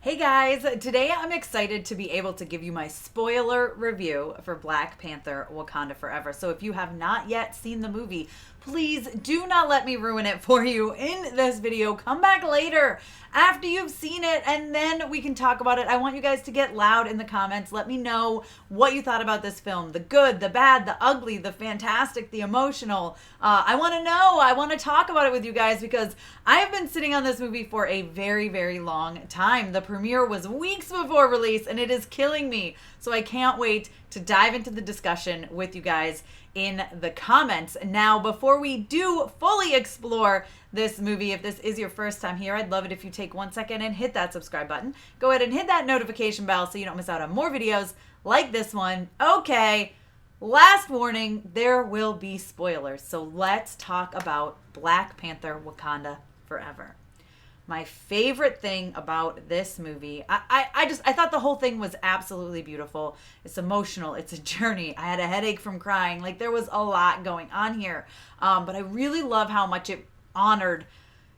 Hey guys, today I'm excited to be able to give you my spoiler review for Black Panther Wakanda Forever. So if you have not yet seen the movie, please do not let me ruin it for you in this video. Come back later after you've seen it and then we can talk about it. I want you guys to get loud in the comments. Let me know what you thought about this film. The good, the bad, the ugly, the fantastic, the emotional. I want to know. I want to talk about it with you guys because I have been sitting on this movie for a very, very long time. The premiere was weeks before release and it is killing me. So I can't wait to dive into the discussion with you guys in the comments. Now, before we do fully explore this movie, if this is your first time here, I'd love it if you take 1 second and hit that subscribe button. Go ahead and hit that notification bell so you don't miss out on more videos like this one. Okay, last warning, there will be spoilers. So let's talk about Black Panther Wakanda Forever. My favorite thing about this movie, I thought the whole thing was absolutely beautiful. It's emotional. It's a journey. I had a headache from crying. Like, there was a lot going on here. But I really love how much it honored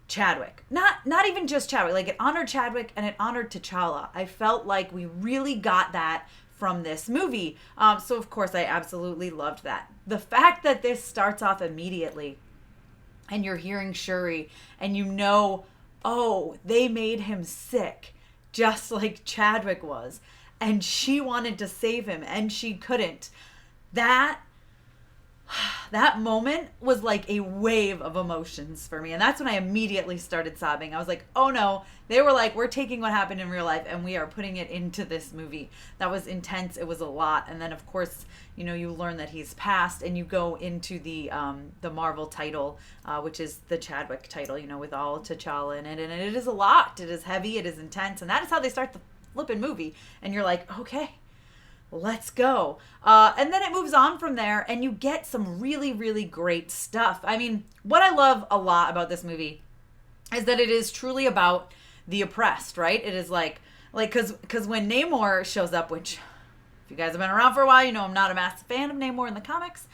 Chadwick. Not even just Chadwick. Like, it honored Chadwick and it honored T'Challa. I felt like we really got that from this movie. So, of course, I absolutely loved that. The fact that this starts off immediately and you're hearing Shuri and you know, oh, they made him sick, just like Chadwick was. And she wanted to save him, and she couldn't. That moment was like a wave of emotions for me. And that's when I immediately started sobbing. I was like, oh no. They were like, we're taking what happened in real life and we are putting it into this movie. That was intense. It was a lot. And then, of course, you know, you learn that he's passed and you go into the Marvel title, which is the Chadwick title, you know, with all T'Challa in it. And it is a lot. It is heavy. It is intense. And that is how they start the flipping movie. And you're like, okay, let's go. And then it moves on from there and you get some really, really great stuff. I mean, what I love a lot about this movie is that it is truly about the oppressed, right? It is like because when Namor shows up, which if you guys have been around for a while, you know I'm not a massive fan of Namor in the comics.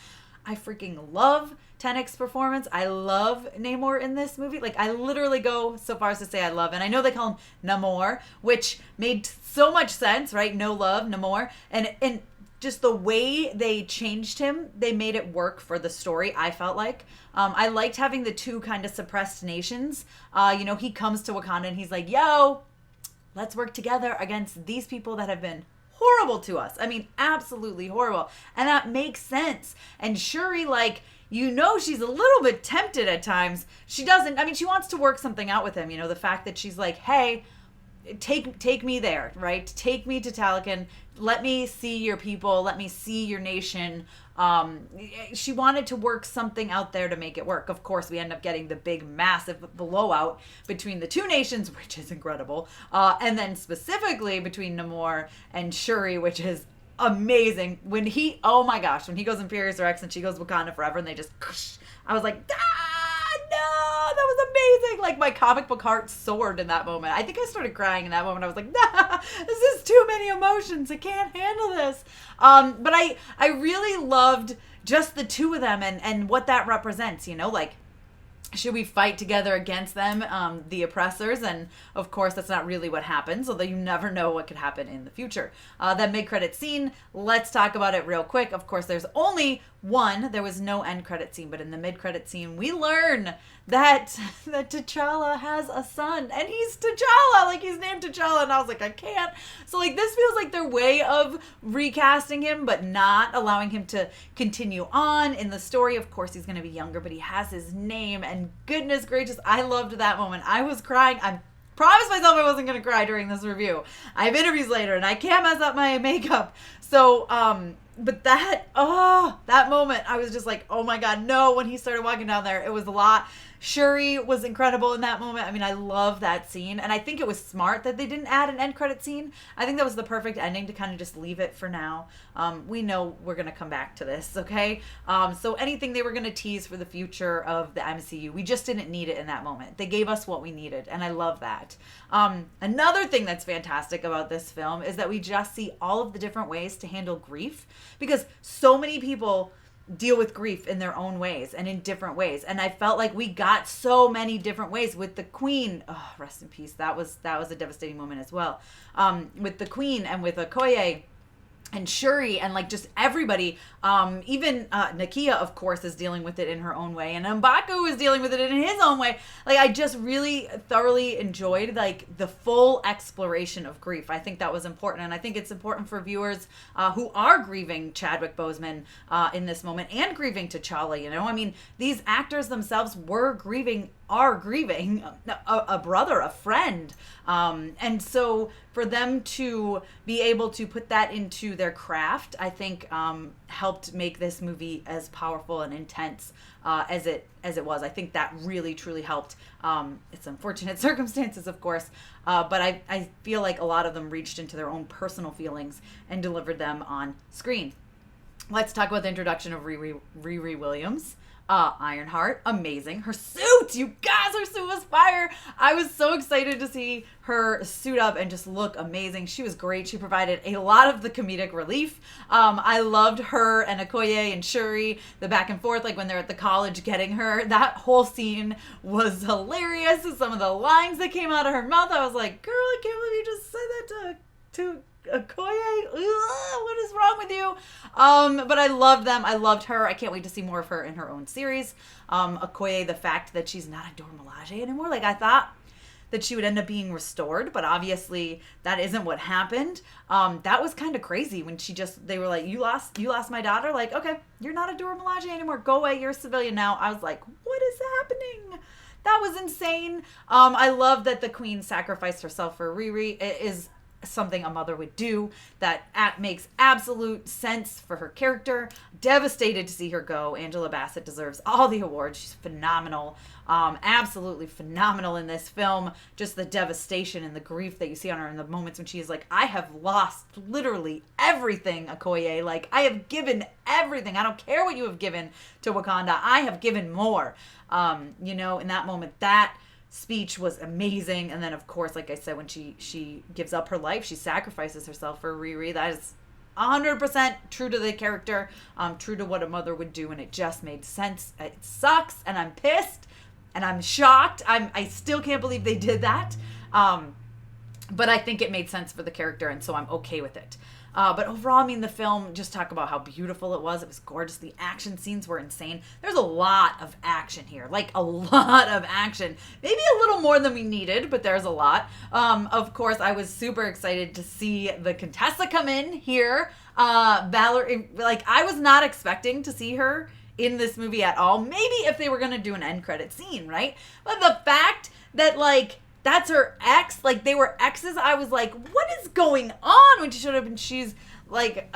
I freaking love Tennick's performance. I love Namor in this movie. Like, I literally go so far as to say I love. And I know they call him Namor, which made so much sense, right? No love, Namor. And just the way they changed him, they made it work for the story, I felt like. I liked having the two kind of suppressed nations. You know, he comes to Wakanda and he's like, yo, let's work together against these people that have been horrible to us. I mean, absolutely horrible. And that makes sense. And Shuri, like, you know, she's a little bit tempted at times. She doesn't, I mean, she wants to work something out with him. You know, the fact that she's like, hey, take me there, right? Take me to Talokan. Let me see your people. Let me see your nation. She wanted to work something out there to make it work. Of course, we end up getting the big, massive blowout between the two nations, which is incredible. And then specifically between Namor and Shuri, which is amazing. When he, oh my gosh, when he goes Imperious Rex and she goes Wakanda Forever and they just, I was like, no, that was amazing. Like, my comic book heart soared in that moment. I think I started crying in that moment. I was like, nah, this is too many emotions. I can't handle this. But I really loved just the two of them and what that represents, you know, like, should we fight together against them, the oppressors? And of course, that's not really what happens, although you never know what could happen in the future. That mid-credit scene, let's talk about it real quick. Of course, there's only one. There was no end credit scene, but in the mid-credit scene, we learn that T'Challa has a son, and he's T'Challa, like, he's named T'Challa, and I was like, I can't. So, like, this feels like their way of recasting him, but not allowing him to continue on in the story. Of course, he's going to be younger, but he has his name, and goodness gracious, I loved that moment. I was crying. I promised myself I wasn't going to cry during this review. I have interviews later, and I can't mess up my makeup. So, but that moment, I was just like, oh my God, no. When he started walking down there, it was a lot. Shuri was incredible in that moment. I mean, I love that scene. And I think it was smart that they didn't add an end credit scene. I think that was the perfect ending to kind of just leave it for now. We know we're going to come back to this, okay? So anything they were going to tease for the future of the MCU, we just didn't need it in that moment. They gave us what we needed, and I love that. Another thing that's fantastic about this film is that we just see all of the different ways to handle grief, because so many people deal with grief in their own ways and in different ways. And I felt like we got so many different ways with the Queen. Oh, rest in peace. That was a devastating moment as well. With the Queen and with Okoye and Shuri and like just everybody, even Nakia, of course, is dealing with it in her own way, and M'Baku is dealing with it in his own way. Like, I just really thoroughly enjoyed like the full exploration of grief. I think that was important, and I think it's important for viewers who are grieving Chadwick Boseman in this moment and grieving T'Challa. You know, I mean, these actors themselves are grieving a brother, a friend, and so for them to be able to put that into their craft, I think helped make this movie as powerful and intense as it was. I think that really truly helped. It's unfortunate circumstances, of course, but I feel like a lot of them reached into their own personal feelings and delivered them on screen. Let's talk about the introduction of Riri Williams. Ironheart, amazing. Her suit, you guys, her suit was fire. I was so excited to see her suit up and just look amazing. She was great. She provided a lot of the comedic relief. I loved her and Okoye and Shuri, the back and forth, like when they're at the college getting her. That whole scene was hilarious. Some of the lines that came out of her mouth, I was like, girl, I can't believe you just said that to Okoye. What is wrong with you? But I loved them. I loved her. I can't wait to see more of her in her own series. Okoye, the fact that she's not a Dora Milaje anymore. Like, I thought that she would end up being restored, but obviously that isn't what happened. That was kind of crazy when they were like, you lost my daughter. Like, okay, you're not a Dora Milaje anymore. Go away. You're a civilian now. I was like, what is happening? That was insane. I love that the Queen sacrificed herself for Riri. It is something a mother would do. That makes absolute sense for her character. Devastated to see her go. Angela Bassett deserves all the awards. She's phenomenal. Absolutely phenomenal in this film. Just the devastation and the grief that you see on her in the moments when she is like, I have lost literally everything, Okoye. Like, I have given everything. I don't care what you have given to Wakanda. I have given more. In that moment, that speech was amazing. And then, of course, like I said, when she gives up her life, she sacrifices herself for Riri. That is 100% true to the character, true to what a mother would do, and it just made sense. It sucks, and I'm pissed, and I'm shocked. I still can't believe they did that, but I think it made sense for the character, and so I'm okay with it. But overall, I mean, the film, just talk about how beautiful it was. It was gorgeous. The action scenes were insane. There's a lot of action here. Like, a lot of action. Maybe a little more than we needed, but there's a lot. Of course, I was super excited to see the Contessa come in here. Valerie, like, I was not expecting to see her in this movie at all. Maybe if they were going to do an end credit scene, right? But the fact that, like, that's her ex, like, they were exes, I was like, what is going on when she showed up? And she's like,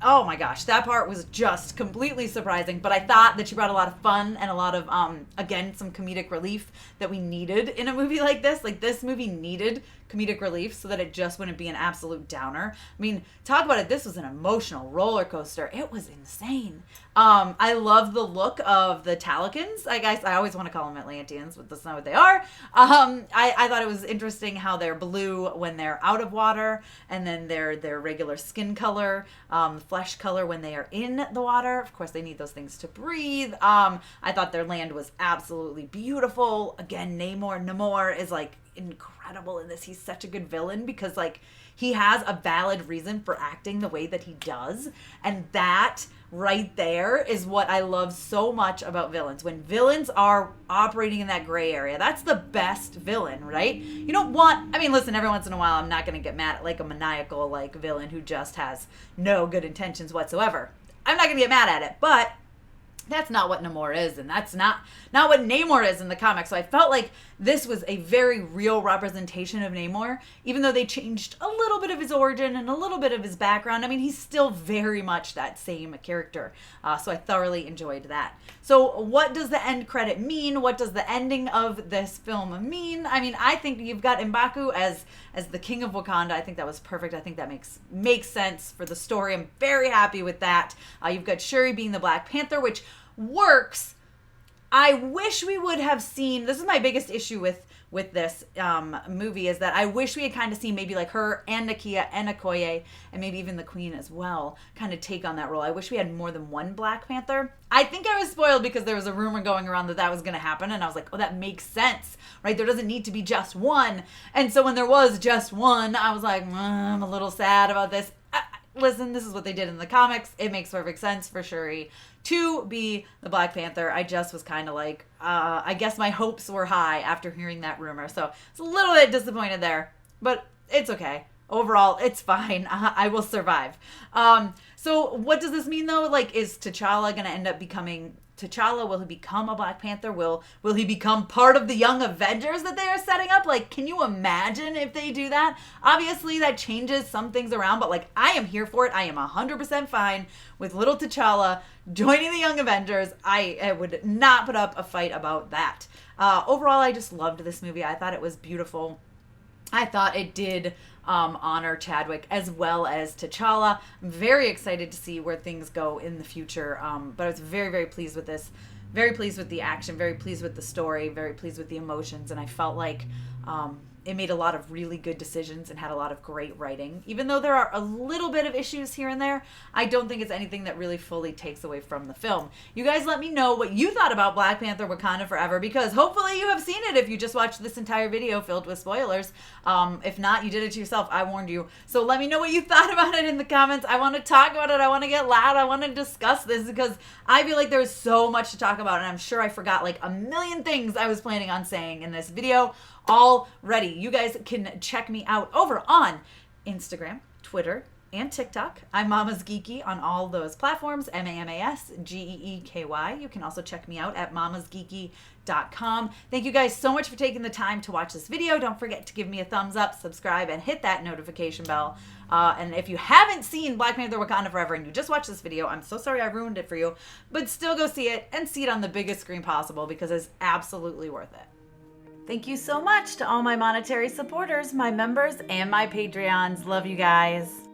oh my gosh, that part was just completely surprising. But I thought that she brought a lot of fun and a lot of, again, some comedic relief that we needed in a movie like this. Like, this movie needed comedic relief so that it just wouldn't be an absolute downer. I mean, talk about it. This was an emotional roller coaster. It was insane. I love the look of the Talikans. I guess I always want to call them Atlanteans, but that's not what they are. I thought it was interesting how they're blue when they're out of water, and then their regular skin color, flesh color when they are in the water. Of course, they need those things to breathe. I thought their land was absolutely beautiful. Again, Namor is like incredible in this. He's such a good villain because, like, he has a valid reason for acting the way that he does, and that right there is what I love so much about villains. When villains are operating in that gray area, that's the best villain, right? You don't want, I mean, listen, every once in a while I'm not going to get mad at like a maniacal like villain who just has no good intentions whatsoever. I'm not going to get mad at it, but that's not what Namor is, and that's not what Namor is in the comics. So I felt like this was a very real representation of Namor, even though they changed a little bit of his origin and a little bit of his background. I mean, he's still very much that same character. So I thoroughly enjoyed that. So what does the end credit mean? What does the ending of this film mean? I mean, I think you've got M'Baku as the king of Wakanda. I think that was perfect. I think that makes sense for the story. I'm very happy with that. You've got Shuri being the Black Panther, which works. I wish we would have seen, this is my biggest issue with with this movie is that I wish we had kind of seen maybe like her and Nakia and Okoye and maybe even the Queen as well kind of take on that role. I wish we had more than one Black Panther. I think I was spoiled because there was a rumor going around that that was going to happen, and I was like, oh, that makes sense, right? There doesn't need to be just one. And so when there was just one, I was like, I'm a little sad about this. Listen, this is what they did in the comics. It makes perfect sense for Shuri to be the Black Panther. I just was kind of like, I guess my hopes were high after hearing that rumor. So it's a little bit disappointed there, but it's okay. Overall, it's fine. I will survive. So what does this mean though? Like, is T'Challa going to end up becoming T'Challa? Will he become a Black Panther? Will he become part of the Young Avengers that they are setting up? Like, can you imagine if they do that? Obviously, that changes some things around, but like, I am here for it. I am 100% fine with little T'Challa joining the Young Avengers. I would not put up a fight about that. Overall, I just loved this movie. I thought it was beautiful. I thought it did honor Chadwick as well as T'Challa. I'm very excited to see where things go in the future. But I was very, very pleased with this. Very pleased with the action. Very pleased with the story. Very pleased with the emotions. And I felt like it made a lot of really good decisions and had a lot of great writing. Even though there are a little bit of issues here and there, I don't think it's anything that really fully takes away from the film. You guys let me know what you thought about Black Panther Wakanda Forever, because hopefully you have seen it if you just watched this entire video filled with spoilers. If not, you did it to yourself. I warned you. So let me know what you thought about it in the comments. I want to talk about it. I want to get loud. I want to discuss this because I feel like there's so much to talk about, and I'm sure I forgot like a million things I was planning on saying in this video already. You guys can check me out over on Instagram, Twitter, and TikTok. I'm MamasGeeky on all those platforms, MamasGeeky. You can also check me out at MamasGeeky.com. Thank you guys so much for taking the time to watch this video. Don't forget to give me a thumbs up, subscribe, and hit that notification bell. And if you haven't seen Black Panther Wakanda Forever and you just watched this video, I'm so sorry I ruined it for you, but still go see it and see it on the biggest screen possible because it's absolutely worth it. Thank you so much to all my monetary supporters, my members, and my Patreons. Love you guys.